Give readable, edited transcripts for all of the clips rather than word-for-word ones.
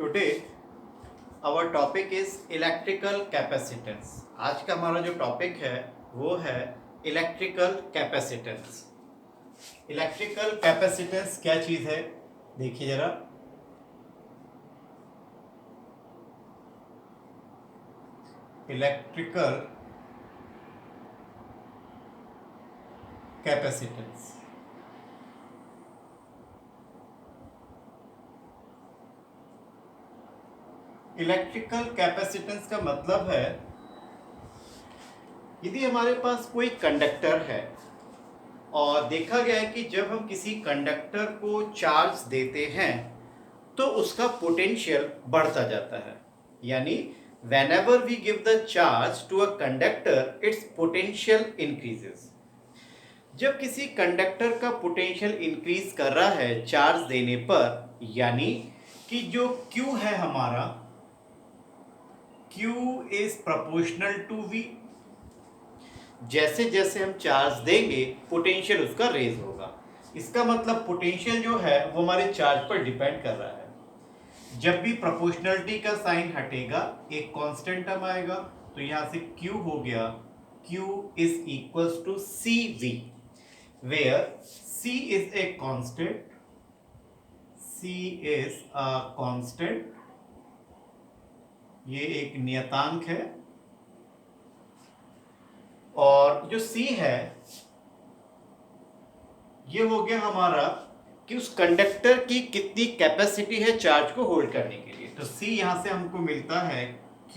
Today our topic is electrical capacitance. आज का हमारा जो टॉपिक है वो है इलेक्ट्रिकल कैपेसिटेंस. इलेक्ट्रिकल कैपेसिटेंस क्या चीज है देखिए जरा. इलेक्ट्रिकल कैपेसिटेंस इलेक्ट्रिकल कैपेसिटेंस का मतलब है यदि हमारे पास कोई कंडक्टर है और देखा गया है कि जब हम किसी कंडक्टर को चार्ज देते हैं तो उसका पोटेंशियल बढ़ता जाता है. यानी whenever we give the charge to a conductor its potential increases. जब किसी कंडक्टर का पोटेंशियल इंक्रीज कर रहा है चार्ज देने पर, यानी कि जो Q है हमारा, Q is proportional to V. जैसे जैसे हम चार्ज देंगे पोटेंशियल उसका रेज होगा. इसका मतलब पोटेंशियल जो है वो हमारे चार्ज पर डिपेंड कर रहा है. जब भी प्रोपोर्शनलिटी का साइन हटेगा एक कांस्टेंट टर्म आएगा, तो यहां से Q हो गया Q is equals to CV, where C is a constant. C is a constant, ये एक नियतांक है. और जो C है ये हो गया हमारा कि उस कंडक्टर की कितनी कैपेसिटी है चार्ज को होल्ड करने के लिए. तो C यहां से हमको मिलता है Q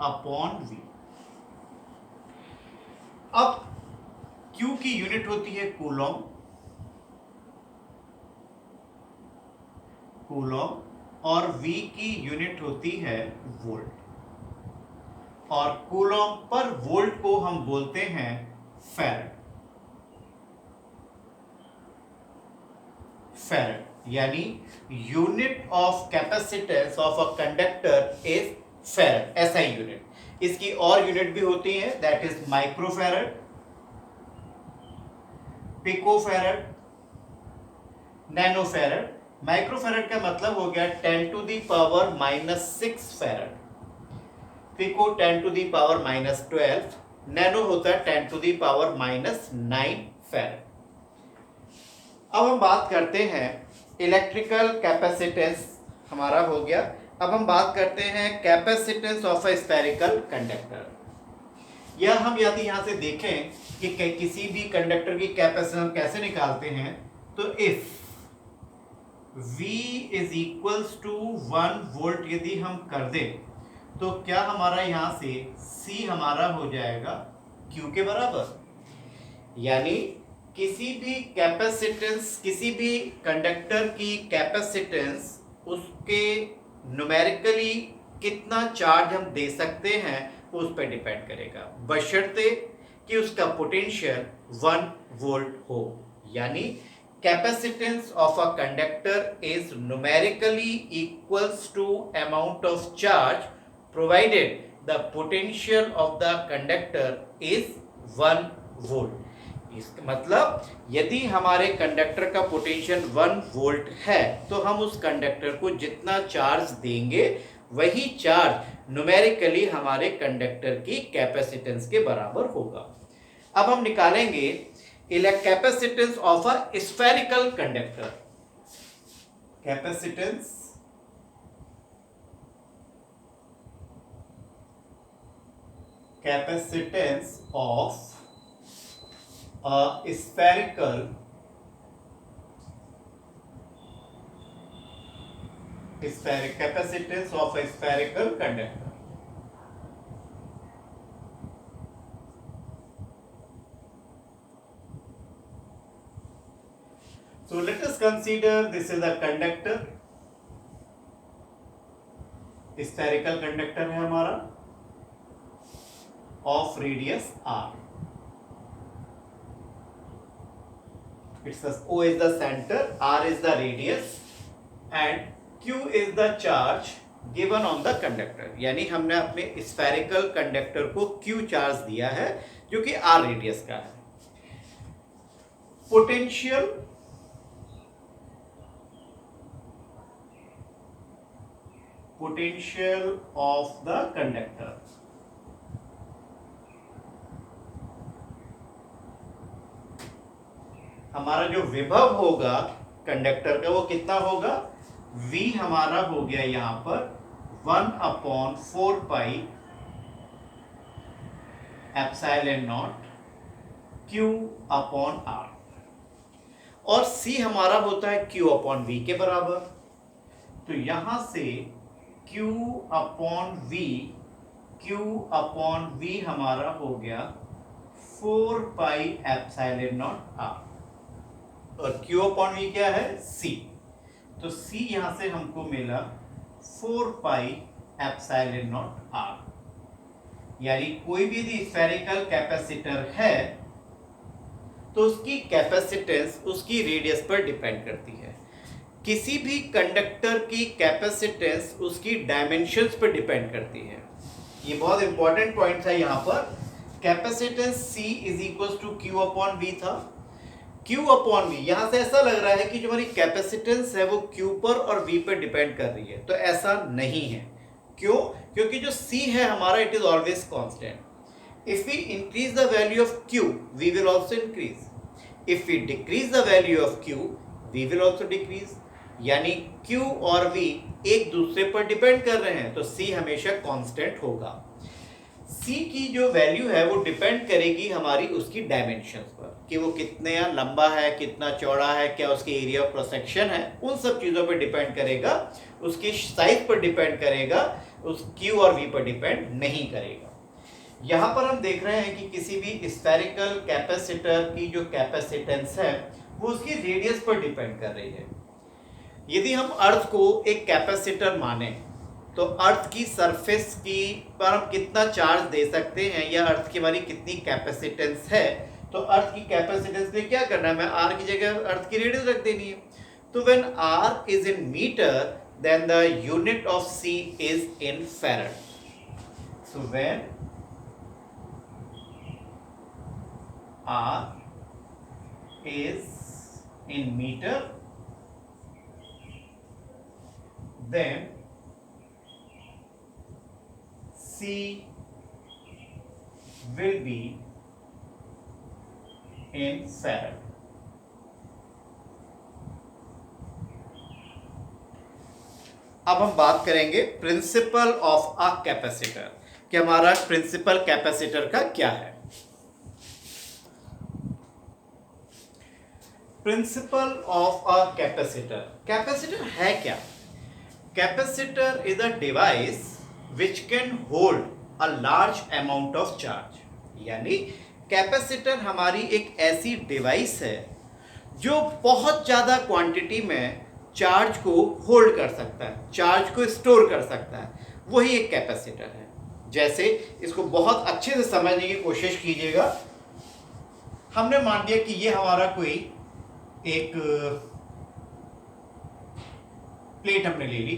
अपॉन V. अब Q की यूनिट होती है कूलॉम, और V की यूनिट होती है वोल्ट. और कूलॉम पर वोल्ट को हम बोलते हैं फैरड. यानी unit of capacitance of a conductor is farad. ऐसा ही यूनिट. इसकी और यूनिट भी होती है, that is microfarad, picofarad, nanofarad. Microfarad का मतलब हो गया 10 to the power -6 farad, pico 10 to the power -12, nano होता है 10 टू द पावर -9 फैरड. अब हम बात करते हैं इलेक्ट्रिकल कैपेसिटेंस हमारा हो गया. अब हम बात करते हैं capacitance of a spherical conductor. या हम यदि यहां से देखें कि किसी भी कंडक्टर की कैपेसिटेंस हम कैसे निकालते हैं, तो if V is equals to 1 volt यदि हम कर दें तो क्या हमारा यहां से C हमारा हो जाएगा Q के बराबर. यानी किसी भी कैपेसिटेंस, किसी भी कंडक्टर की कैपेसिटेंस उसके न्यूमेरिकली कितना चार्ज हम दे सकते हैं वो उस पर डिपेंड करेगा, बशर्ते कि उसका पोटेंशियल 1 वोल्ट हो. यानी capacitance of a conductor is numerically equals to amount of charge provided the potential of the conductor is 1 volt. इसका मतलब यदि हमारे कंडक्टर का पोटेंशियल 1 वोल्ट है तो हम उस कंडक्टर को जितना चार्ज देंगे वही चार्ज न्यूमेरिकली हमारे कंडक्टर की कैपेसिटेंस के बराबर होगा. अब हम निकालेंगे capacitance of a spherical conductor. Capacitance of a spherical capacitance of a spherical conductor. So let us consider this is a conductor, spherical conductor है हमारा of radius r. It's the O is the center, R is the radius and Q is the charge given on the conductor. यानी हमने अपने spherical conductor को Q charge दिया है जो कि R रेडियस का है. Potential of the conductor. हमारा जो विभव होगा कंडक्टर का वो कितना होगा, V हमारा हो गया यहां पर 1/4 पाई एप्सिलॉन नॉट Q/R, और C हमारा होता है Q/V के बराबर। तो यहां से Q/V हमारा हो गया 4 पाई एप्सिलॉन नॉट R, और Q/V क्या है, C। तो C यहां से हमको मिला 4 पाई एप्सिलॉन नॉट R। यानी कोई भी यदि स्फेरिकल कैपेसिटर है तो उसकी कैपेसिटेंस उसकी रेडियस पर डिपेंड करती है। किसी भी कंडक्टर की कैपेसिटेंस उसकी डायमेंशंस पर डिपेंड करती है। ये बहुत इंपॉर्टेंट पॉइंट था यहाँ पर। Capacitance C is equal to Q/V था। Q/V यहां से ऐसा लग रहा है कि जो हमारी कैपेसिटेंस है वो Q पर और V पर डिपेंड कर रही है, तो ऐसा नहीं है। क्यों? क्योंकि जो C है हमारा it is always constant. If we increase the value of Q we will also increase, if we decrease the value of Q we will also decrease. यानी Q और V एक दूसरे पर डिपेंड कर रहे हैं, तो C हमेशा कांस्टेंट होगा। C की जो वैल्यू है वो डिपेंड करेगी हमारी उसकी डायमेंशंस पर, कि वो कितने लंबा है, कितना चौड़ा है, क्या उसकी एरिया ऑफ क्रॉस सेक्शन है, उन सब चीज़ों पर डिपेंड करेगा। उसकी साइज पर डिपेंड करेगा, उस Q और V पर डिपेंड नहीं करेगा। यहाँ पर हम देख रहे हैं कि किसी भी स्फेरिकल कैपेसिटर की जो कैपेसिटेंस है वो उसकी रेडियस पर डिपेंड कर रही है। यदि हम अर्थ को एक कैपेसिटर माने तो अर्थ की सरफेस की पर हम कितना चार्ज दे सकते हैं या अर्थ की हमारी कितनी कैपेसिटेंस है, तो अर्थ की कैपेसिटेंस में क्या करना है, मैं R की जगह अर्थ की रेडियस रख देनी है। तो when R is in meter then the unit of C is in farad. So when R is in meter then C will be in farad। अब हम बात करेंगे प्रिंसिपल ऑफ अ कैपेसिटर, कि हमारा प्रिंसिपल कैपेसिटर का क्या है। Principle of a capacitor, capacitor है क्या? Capacitor is a device which can hold a large amount of charge. यानी कैपेसिटर हमारी एक ऐसी डिवाइस है जो बहुत ज़्यादा क्वांटिटी में चार्ज को होल्ड कर सकता है, चार्ज को स्टोर कर सकता है, वही एक कैपेसिटर है। जैसे इसको बहुत अच्छे से समझने की कोशिश कीजिएगा। हमने मान लिया कि ये हमारा कोई एक प्लेट हमने ले ली,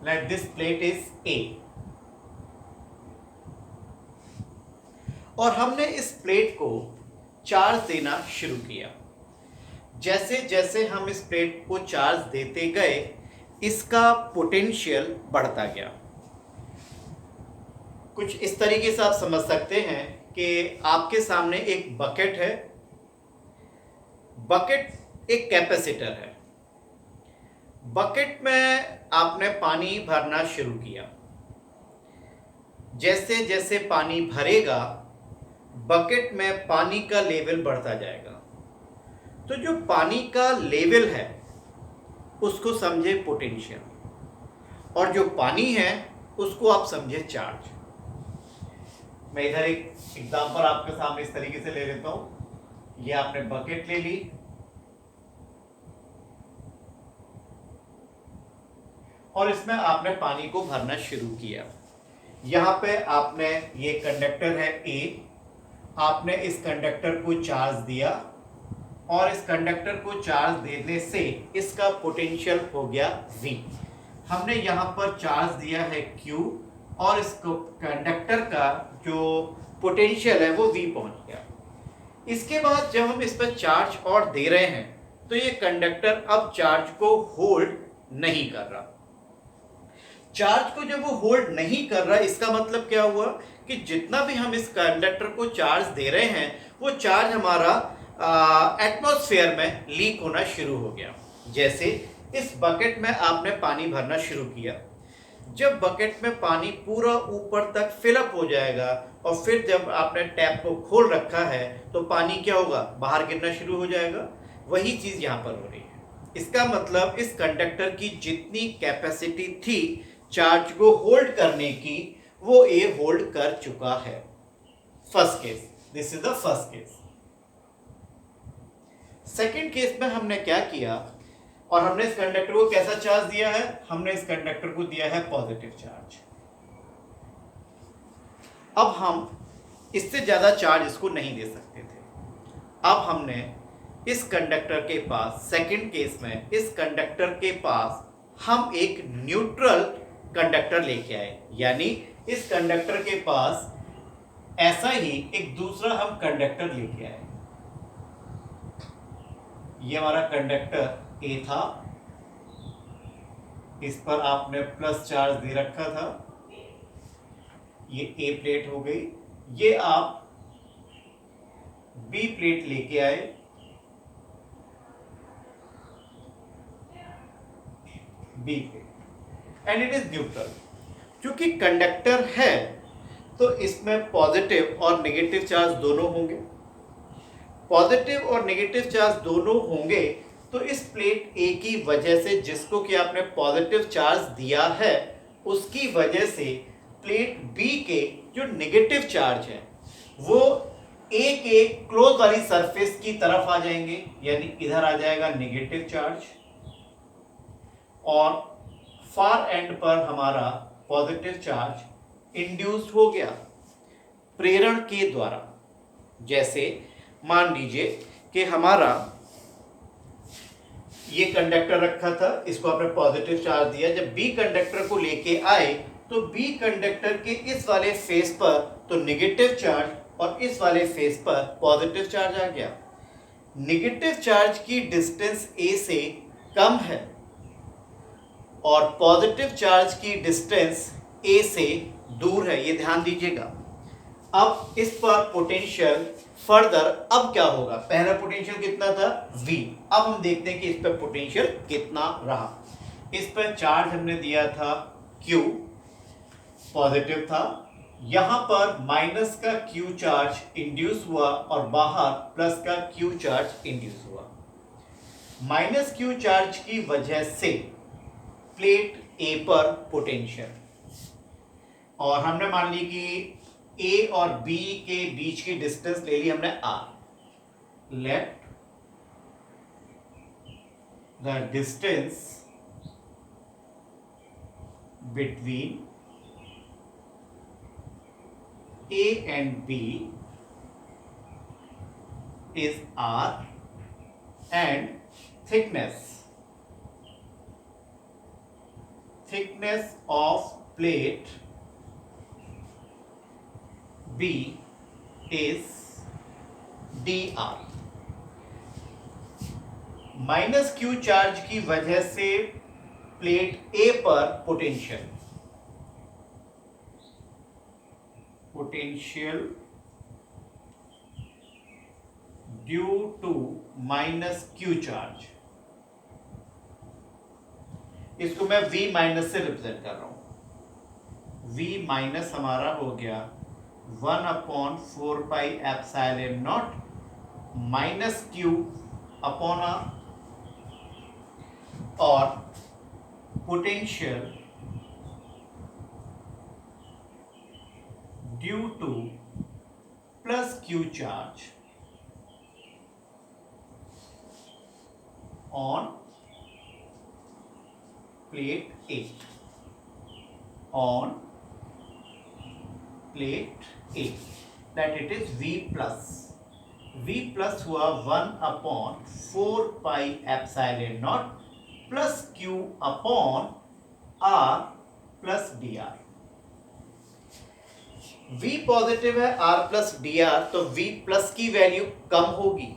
let this plate is A, और हमने इस प्लेट को चार्ज देना शुरू किया। जैसे जैसे हम इस प्लेट को चार्ज देते गए इसका पोटेंशियल बढ़ता गया। कुछ इस तरीके से आप समझ सकते हैं कि आपके सामने एक बकेट है, बकेट एक कैपेसिटर है, बकेट में आपने पानी भरना शुरू किया। जैसे जैसे पानी भरेगा बकेट में पानी का लेवल बढ़ता जाएगा। तो जो पानी का लेवल है उसको समझे पोटेंशियल, और जो पानी है उसको आप समझे चार्ज। मैं इधर एक एग्जांपल आपके सामने इस तरीके से ले लेता हूं। ये आपने बकेट ले ली और इसमें आपने पानी को भरना शुरू किया। यहां पे आपने, ये कंडक्टर है A, आपने इस कंडक्टर को चार्ज दिया और इस कंडक्टर को चार्ज देने से इसका पोटेंशियल हो गया V। हमने यहां पर चार्ज दिया है Q और इस कंडक्टर का जो पोटेंशियल है वो V पहुंच गया। इसके बाद जब हम इस पर चार्ज और दे रहे हैं तो ये कंडक्टर अब चार्ज को होल्ड नहीं कर रहा। चार्ज को जब वो होल्ड नहीं कर रहा, इसका मतलब क्या हुआ कि जितना भी हम इस कंडक्टर को चार्ज दे रहे हैं वो चार्ज हमारा एटमॉस्फेयर में लीक होना शुरू हो गया। जैसे इस बकेट में आपने पानी भरना शुरू किया, जब बकेट में पानी पूरा ऊपर तक फिलअप हो जाएगा और फिर जब आपने टैप को खोल रखा है तो पानी क्या होगा, बाहर गिरना शुरू हो जाएगा। वही चीज यहां पर हो रही है। इसका मतलब इस कंडक्टर की जितनी कैपेसिटी थी चार्ज को होल्ड करने की, वो ये होल्ड कर चुका है। First case, this is the first case. Second case में हमने क्या किया, और हमने इस कंडक्टर को कैसा चार्ज दिया है, हमने इस कंडक्टर को दिया है पॉजिटिव चार्ज। अब हम इससे ज्यादा चार्ज इसको नहीं दे सकते थे। अब हमने इस कंडक्टर के पास, सेकंड केस में इस कंडक्टर के पास हम एक न्यूट्रल कंडक्टर लेके आए, यानी इस कंडक्टर के पास ऐसा ही एक दूसरा हम कंडक्टर लेके आए। ये हमारा कंडक्टर ए था, इस पर आपने प्लस चार्ज दे रखा था, ये ए प्लेट हो गई। ये आप बी प्लेट लेके आए, B plate, and it is neutral. क्योंकि कंडक्टर है तो इसमें पॉजिटिव और नेगेटिव चार्ज दोनों होंगे। पॉजिटिव और नेगेटिव चार्ज दोनों होंगे तो इस प्लेट ए की वजह से, जिसको कि आपने पॉजिटिव चार्ज दिया है, उसकी वजह से प्लेट बी के जो नेगेटिव चार्ज है वो ए के क्लोज वाली सरफेस की तरफ आ जाएंगे, यानी इधर आ जाएगा नेगेटिव चार्ज, और फार एंड पर हमारा पॉजिटिव चार्ज इंड्यूस्ड हो गया प्रेरण के द्वारा। जैसे मान लीजिए कि हमारा ये कंडक्टर रखा था, इसको आपने पॉजिटिव चार्ज दिया। जब बी कंडक्टर को लेके आए तो बी कंडक्टर के इस वाले फेस पर तो नेगेटिव चार्ज और इस वाले फेस पर पॉजिटिव चार्ज आ गया। नेगेटिव चार्ज की डिस्टेंस ए से कम है और पॉजिटिव चार्ज की डिस्टेंस ए से दूर है, ये ध्यान दीजिएगा। अब इस पर पोटेंशियल फर्दर अब क्या होगा, पहला पोटेंशियल कितना था V, अब हम देखते हैं कि इस पर पोटेंशियल कितना रहा। इस पर चार्ज हमने दिया था Q, पॉजिटिव था, यहां पर माइनस का Q चार्ज इंड्यूस हुआ और बाहर प्लस का Q चार्ज इंड्यूस हुआ। माइनस Q चार्ज की वजह से प्लेट A पर पोटेंशियल, और हमने मान ली कि A और B के बीच की डिस्टेंस ले ली हमने R। Let the distance between A and B is R and thickness of plate B is dr। Minus Q charge की वजह से प्लेट A पर potential due to minus Q charge, इसको मैं V माइनस से represent कर रहा हूं। V माइनस हमारा हो गया 1/4 pi epsilon not minus Q upon R, और potential due two plus Q charge on plate A, on plate A, that it is V plus। V plus हुआ 1/4 pi epsilon not plus Q upon R plus dr। V positive है, R plus dr, तो V plus की value कम होगी।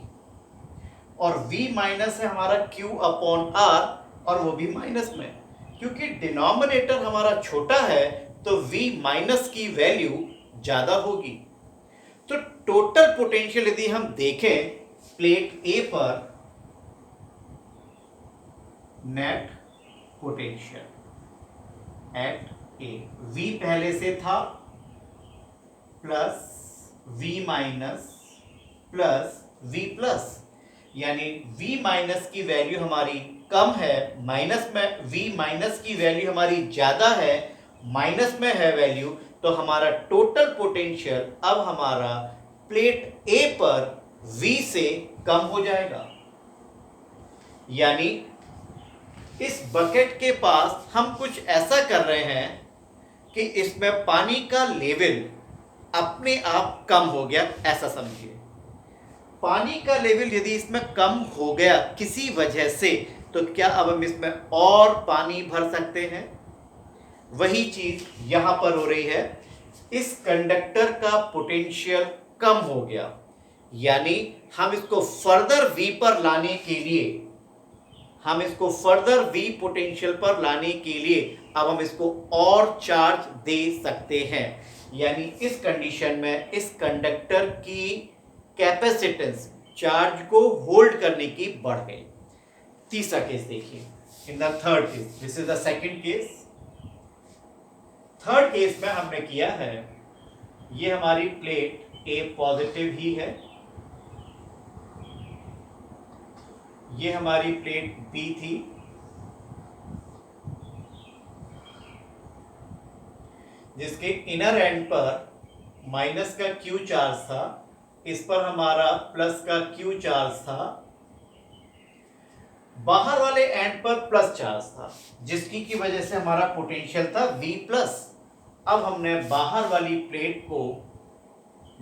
और V minus है हमारा Q upon R और वो भी माइनस में। क्योंकि डिनोमिनेटर हमारा छोटा है तो V माइनस की वैल्यू ज्यादा होगी। तो टोटल पोटेंशियल यदि हम देखें प्लेट A पर, net potential at A, V पहले से था plus V minus plus V plus, यानी V माइनस की वैल्यू हमारी कम है, माइनस में V माइनस की वैल्यू हमारी ज्यादा है, माइनस में है वैल्यू, तो हमारा टोटल पोटेंशियल अब हमारा प्लेट A पर V से कम हो जाएगा। यानी इस बकेट के पास हम कुछ ऐसा कर रहे हैं कि इसमें पानी का लेवल अपने आप कम हो गया, ऐसा समझिए। पानी का लेवल यदि इसमें कम हो गया किसी वजह से, तो क्या अब हम इसमें और पानी भर सकते हैं? वही चीज यहां पर हो रही है। इस कंडक्टर का पोटेंशियल कम हो गया, यानी हम इसको फर्दर V पर लाने के लिए, हम इसको फर्दर V पोटेंशियल पर लाने के लिए अब हम इसको और चार्ज दे सकते हैं। यानी इस कंडीशन में इस कंडक्टर की कैपेसिटेंस चार्ज को होल्ड करने की बढ़ गई। तीसरा केस देखिए, in the third case, this is the second case. Third case में हमने किया है, ये हमारी प्लेट A पॉजिटिव ही है, ये हमारी प्लेट B थी, जिसके इनर एंड पर माइनस का Q चार्ज था, इस पर हमारा प्लस का Q चार्ज था, बाहर वाले एंड पर प्लस चार्ज था, जिसकी की वजह से हमारा पोटेंशियल था V प्लस। अब हमने बाहर वाली प्लेट को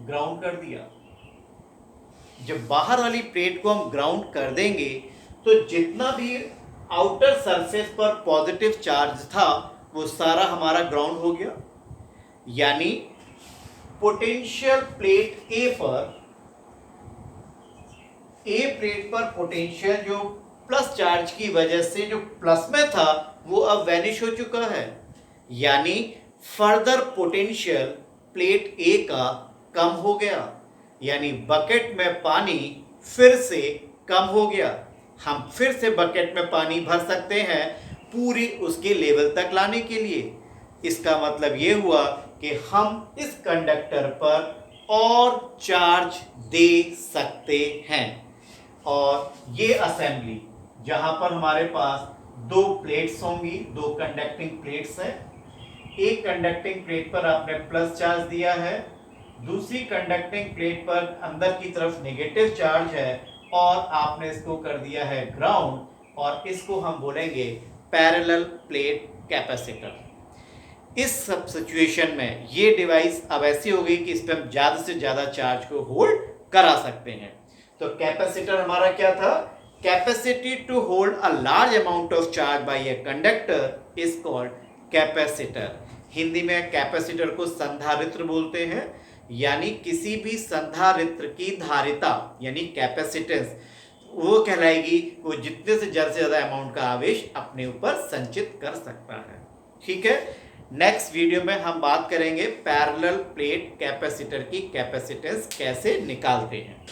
ग्राउंड कर दिया। जब बाहर वाली प्लेट को हम ग्राउंड कर देंगे तो जितना भी आउटर सरफेस पर पॉजिटिव चार्ज था वो सारा हमारा ग्राउंड हो गया। यानी पोटेंशियल प्लेट A पर, A प्लेट पर पोटेंशियल जो प्लस चार्ज की वजह से जो प्लस में था वो अब वैनिश हो चुका है। यानी फर्दर पोटेंशियल प्लेट A का कम हो गया, यानी बकेट में पानी फिर से कम हो गया। हम फिर से बकेट में पानी भर सकते हैं पूरी उसके लेवल तक लाने के लिए। इसका मतलब ये हुआ कि हम इस कंडक्टर पर और चार्ज दे सकते हैं। और ये असेंबली जहां पर हमारे पास दो प्लेट्स होंगी, दो कंडक्टिंग प्लेट्स हैं, एक कंडक्टिंग प्लेट पर आपने प्लस चार्ज दिया है, दूसरी कंडक्टिंग प्लेट पर अंदर की तरफ नेगेटिव चार्ज है और आपने इसको कर दिया है ग्राउंड, और इसको हम बोलेंगे पैरेलल प्लेट कैपेसिटर। इस सब सिचुएशन में ये डिवाइस अब ऐसी हो गई कि इस पर हम ज़्यादा से ज़्यादा चार्ज को होल्ड करा सकते हैं। तो कैपेसिटर हमारा क्या था? Capacity to hold a large amount of charge by a conductor is called capacitor. Hindi में कैपेसिटर को संधारित्र बोलते हैं, यानी किसी भी संधारित्र की धारिता यानी कैपेसिटेंस वो कहलाएगी वो जितने से ज़्यादा अमाउंट का आवेश अपने ऊपर संचित कर सकता है। ठीक है, नेक्स्ट वीडियो में हम बात करेंगे पैरेलल प्लेट कैपेसिटर की कैपेसिटेंस कैसे निकालते हैं।